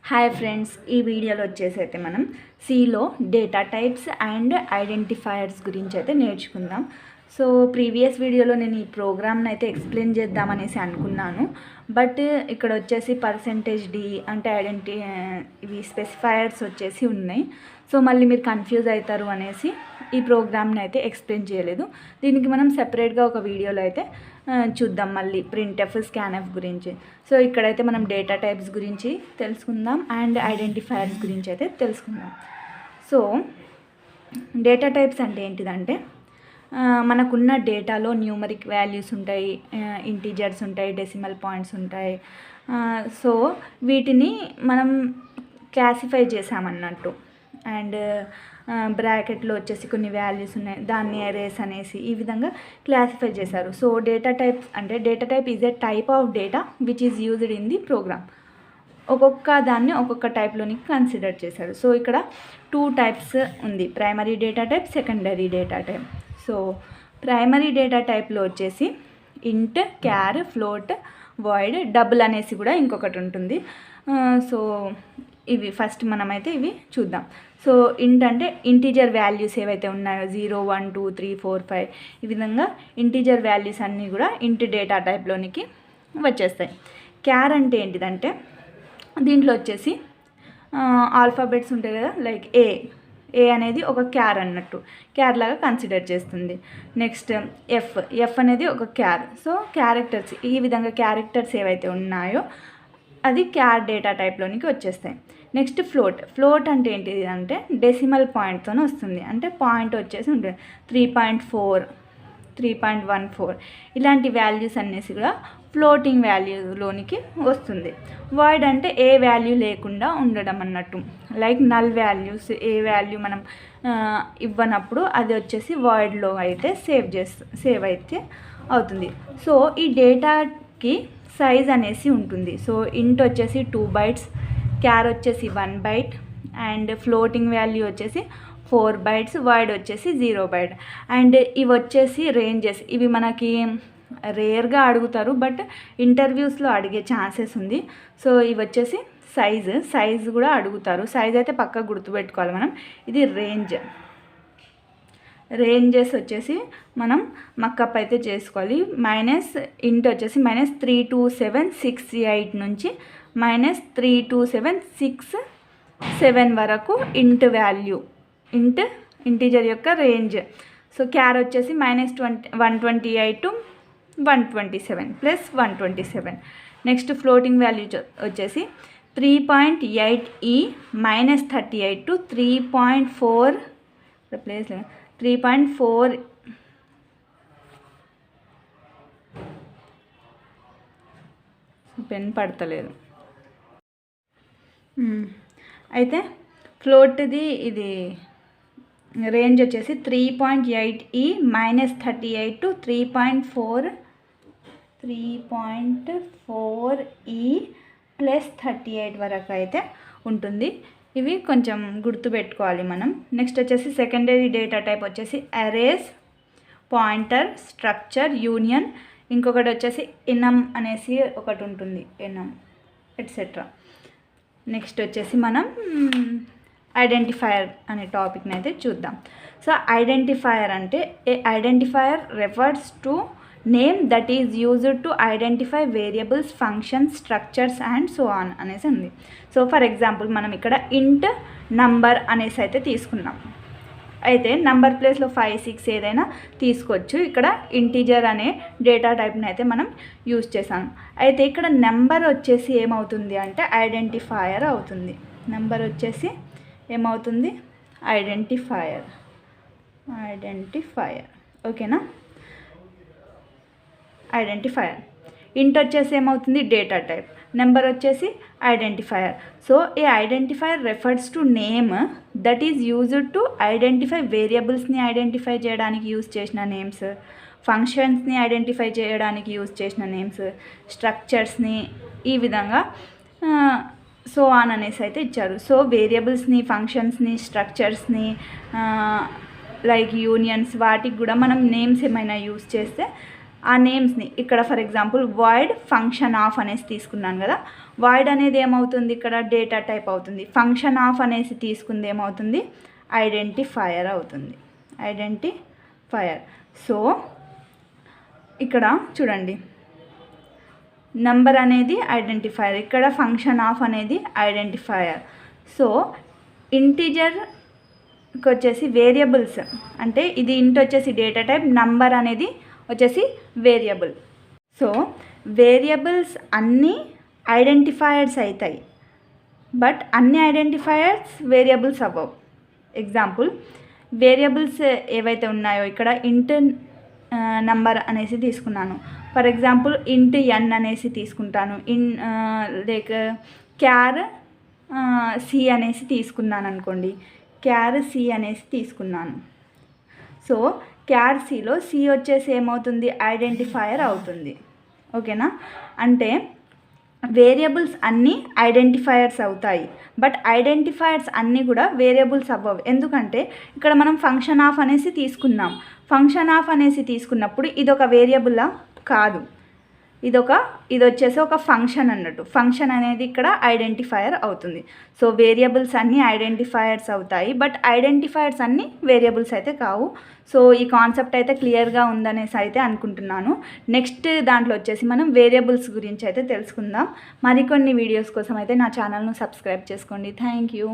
Hi friends, ఈ వీడియోలో వచ్చేసి అయితే మనం సిలో డేటా టైప్స్ అండ్ ఐడెంటిఫైయర్స్ గురించి అయితే నేర్చుకుందాం. సో ప్రీవియస్ వీడియోలో నేను ఈ ప్రోగ్రామ్ని అయితే ఎక్స్ప్లెయిన్ చేద్దామనేసి అనుకున్నాను. బట్ ఇక్కడ వచ్చేసి పర్సెంటేజ్ డి అంటే ఇవి స్పెసిఫైయర్స్ వచ్చేసి ఉన్నాయి. సో మళ్ళీ మీరు కన్ఫ్యూజ్ అవుతారు అనేసి ఈ ప్రోగ్రామ్ని అయితే ఎక్స్ప్లెయిన్ చేయలేదు. దీనికి మనం సెపరేట్గా ఒక వీడియోలో అయితే చూద్దాం, మళ్ళీ ప్రింట్ఎఫ్ స్కాన్ఎఫ్ గురించి. సో ఇక్కడైతే మనం డేటా టైప్స్ గురించి తెలుసుకుందాం అండ్ ఐడెంటిఫైయర్స్ గురించి అయితే తెలుసుకుందాం. సో డేటా టైప్స్ అంటే ఏంటిదంటే మనకున్న డేటాలో న్యూమరిక్ వాల్యూస్ ఉంటాయి, ఇంటీజర్స్ ఉంటాయి, డెసిమల్ పాయింట్స్ ఉంటాయి. సో వీటిని మనం క్లాసిఫై చేసామన్నట్టు. అండ్ బ్రాకెట్లో వచ్చేసి కొన్ని వాల్యూస్ ఉన్నాయి, దాన్ని అరేస్ అనేసి ఈ విధంగా క్లాసిఫై చేశారు. సో డేటా టైప్స్ అంటే data type is a type of data which is used in the program. ఒక్కొక్క దాన్ని ఒక్కొక్క టైప్లోనికి కన్సిడర్ చేశారు. సో ఇక్కడ 2 టైప్స్ ఉంది, primary data type, secondary data type. So primary data టైప్లో వచ్చేసి ఇంట్, క్యార్, ఫ్లోట్, వాయిడ్, డబుల్ అనేసి కూడా ఇంకొకటి ఉంటుంది. సో ఇవి ఫస్ట్ మనమైతే ఇవి చూద్దాం. సో ఇంట్ అంటే ఇంటీజర్ వాల్యూస్ ఏవైతే ఉన్నాయో 0, 1, 2, 3, 4, 5 ఈ విధంగా ఇంటీజర్ వాల్యూస్ అన్నీ కూడా ఇంట్ డేటా టైప్లోనికి వచ్చేస్తాయి. క్యార్ అంటే ఏంటిదంటే దీంట్లో వచ్చేసి ఆల్ఫాబెట్స్ ఉంటాయి కదా, లైక్ ఏ అనేది ఒక క్యార్ అన్నట్టు, క్యార్ లాగా కన్సిడర్ చేస్తుంది. నెక్స్ట్ ఎఫ్ అనేది ఒక క్యార్. సో క్యారెక్టర్స్, ఈ విధంగా క్యారెక్టర్స్ ఏవైతే ఉన్నాయో అది క్యార్ డేటా టైప్లోనికి వచ్చేస్తాయి. నెక్స్ట్ ఫ్లోట్ అంటే ఏంటిది అంటే డెసిమల్ పాయింట్తో వస్తుంది. అంటే పాయింట్ వచ్చేసి ఉంటుంది 3.4, 3.14 ఇలాంటి వాల్యూస్ అనేసి కూడా ఫ్లోటింగ్ వాల్యూలోనికి వస్తుంది. వాయిడ్ అంటే ఏ వాల్యూ లేకుండా ఉండడం అన్నట్టు, లైక్ నల్ వాల్యూస్, ఏ వాల్యూ మనం ఇవ్వనప్పుడు అది వచ్చేసి వాయిడ్లో అయితే సేవ్ అయితే అవుతుంది. సో ఈ డేటాకి సైజ్ అనేసి ఉంటుంది. సో ఇంట్ వచ్చేసి 2 బైట్స్, క్యార్ వచ్చేసి 1 బైట్, అండ్ ఫ్లోటింగ్ వాల్యూ వచ్చేసి 4 బైట్స్, వాయిడ్ వచ్చేసి 0 బైట్. అండ్ ఇవి వచ్చేసి రేంజెస్, ఇవి మనకి రేర్గా అడుగుతారు బట్ ఇంటర్వ్యూస్లో అడిగే ఛాన్సెస్ ఉంది. సో ఇవి వచ్చేసి సైజ్ కూడా అడుగుతారు. సైజ్ అయితే పక్కా గుర్తుపెట్టుకోవాలి మనం. ఇది రేంజెస్ వచ్చేసి మనం మక్కప్ అయితే చేసుకోవాలి. ఇంట్ వచ్చేసి -32768 నుంచి -32767 వరకు ఇంటీజర్ యొక్క రేంజ్. సో క్యార్ వచ్చేసి -128 to 127 plus 127. Next floating value వచ్చేసి 3.8e -38 to 3.4 ప్లేస్ 3.4 పెన్ పడతలేదు. అయితే ఫ్లోట్ది ఇది రేంజ్ వచ్చేసి 3.8e -38 to 3.4e ప్లస్ 38 వరకు అయితే ఉంటుంది. ఇవి కొంచెం గుర్తుపెట్టుకోవాలి మనం. నెక్స్ట్ వచ్చేసి సెకండరీ డేటా టైప్ వచ్చేసి అరేస్, పాయింటర్, స్ట్రక్చర్, యూనియన్, ఇంకొకటి వచ్చేసి ఎనమ్ అనేసి ఒకటి ఉంటుంది, ఎనమ్ ఎట్సెట్రా. నెక్స్ట్ వచ్చేసి మనం ఐడెంటిఫైయర్ అనే టాపిక్ని అయితే చూద్దాం. సో ఐడెంటిఫైయర్ అంటే identifier refers to name that is used to identify variables, functions, structures and so on అనేసి ఉంది. సో ఫర్ ఎగ్జాంపుల్ మనం ఇక్కడ ఇంట్ నంబర్ అనేసి అయితే తీసుకున్నాం. అయితే నంబర్ ప్లేస్లో 5, 6 ఏదైనా తీసుకోవచ్చు. ఇక్కడ ఇంటీజర్ అనే డేటా టైప్ని అయితే మనం యూజ్ చేసాం. అయితే ఇక్కడ నెంబర్ వచ్చేసి ఏమవుతుంది అంటే ఐడెంటిఫైయర్ అవుతుంది. నెంబర్ వచ్చేసి ఏమవుతుంది ఐడెంటిఫైయర్. ఓకేనా, ఐడెంటిఫైయర్. ఇంట్ వచ్చేసి ఏమవుతుంది డేటా టైప్, నెంబర్ వచ్చేసి ఐడెంటిఫైయర్. సో ఈ identifier refers to name that is used to identify వేరియబుల్స్ని ఐడెంటిఫై చేయడానికి యూజ్ చేసిన నేమ్స్, ఫంక్షన్స్ని ఐడెంటిఫై చేయడానికి యూజ్ చేసిన నేమ్స్, స్ట్రక్చర్స్ని, ఈ విధంగా సో ఆన్ అనేసి అయితే ఇచ్చారు. సో వేరియబుల్స్ని, ఫంక్షన్స్ని, స్ట్రక్చర్స్ని, లైక్ యూనియన్స్, వాటికి కూడా మనం నేమ్స్ ఏమైనా యూజ్ చేస్తే ఆ నేమ్స్ని ఇక్కడ for example void function of అనేసి తీసుకున్నాను కదా, వాయిడ్ అనేది ఏమవుతుంది ఇక్కడ డేటా టైప్ అవుతుంది, ఫంక్షన్ ఆఫ్ అనేసి తీసుకుంది ఏమవుతుంది ఐడెంటిఫైయర్ అవుతుంది, ఐడెంటిఫైయర్. సో ఇక్కడ చూడండి నంబర్ అనేది ఐడెంటిఫైయర్, ఇక్కడ ఫంక్షన్ ఆఫ్ అనేది ఐడెంటిఫైయర్. సో ఇంటిజర్కి వచ్చేసి వేరియబుల్స్ అంటే ఇది ఇంట్ వచ్చేసి డేటా టైప్, నంబర్ అనేది వచ్చేసి వేరియబుల్. సో వేరియబుల్స్ అన్నీ ఐడెంటిఫైయర్స్ అవుతాయి, బట్ అన్ని ఐడెంటిఫైయర్స్ వేరియబుల్స్ అవ్వవు. ఎగ్జాంపుల్ వేరియబుల్స్ ఏవైతే ఉన్నాయో ఇక్కడ ఇంట్ నంబర్ అనేసి తీసుకున్నాను, ఫర్ ఎగ్జాంపుల్ ఇంట్ ఎన్ అనేసి తీసుకుంటాను, లైక్ క్యార్ సి అనేసి తీసుకున్నాను అనుకోండి, క్యార్ సి అనేసి తీసుకున్నాను. సో క్యార్ సిలో సి వచ్చేసి ఏమవుతుంది ఐడెంటిఫైయర్ అవుతుంది. ఓకేనా, అంటే వేరియబుల్స్ అన్నీ ఐడెంటిఫైయర్స్ అవుతాయి, బట్ ఐడెంటిఫైయర్స్ అన్నీ కూడా వేరియబుల్స్ అవ్వవు. ఎందుకంటే ఇక్కడ మనం ఫంక్షన్ ఆఫ్ అనేసి తీసుకున్నాం, ఫంక్షన్ ఆఫ్ అనేసి తీసుకున్నప్పుడు ఇదొక వేరియబుల్లా కాదు, ఇది వచ్చేసి ఒక ఫంక్షన్ అన్నట్టు, ఫంక్షన్ అనేది ఇక్కడ ఐడెంటిఫైయర్ అవుతుంది. సో వేరియబుల్స్ అన్నీ ఐడెంటిఫైయర్స్ అవుతాయి, బట్ ఐడెంటిఫైయర్స్ అన్నీ వేరియబుల్స్ అయితే కావు. సో ఈ కాన్సెప్ట్ అయితే క్లియర్గా ఉందనేసి అయితే అనుకుంటున్నాను. నెక్స్ట్ దాంట్లో వచ్చేసి మనం వేరియబుల్స్ గురించి అయితే తెలుసుకుందాం. మరికొన్ని వీడియోస్ కోసం అయితే నా ఛానల్ను సబ్స్క్రైబ్ చేసుకోండి. Thank you.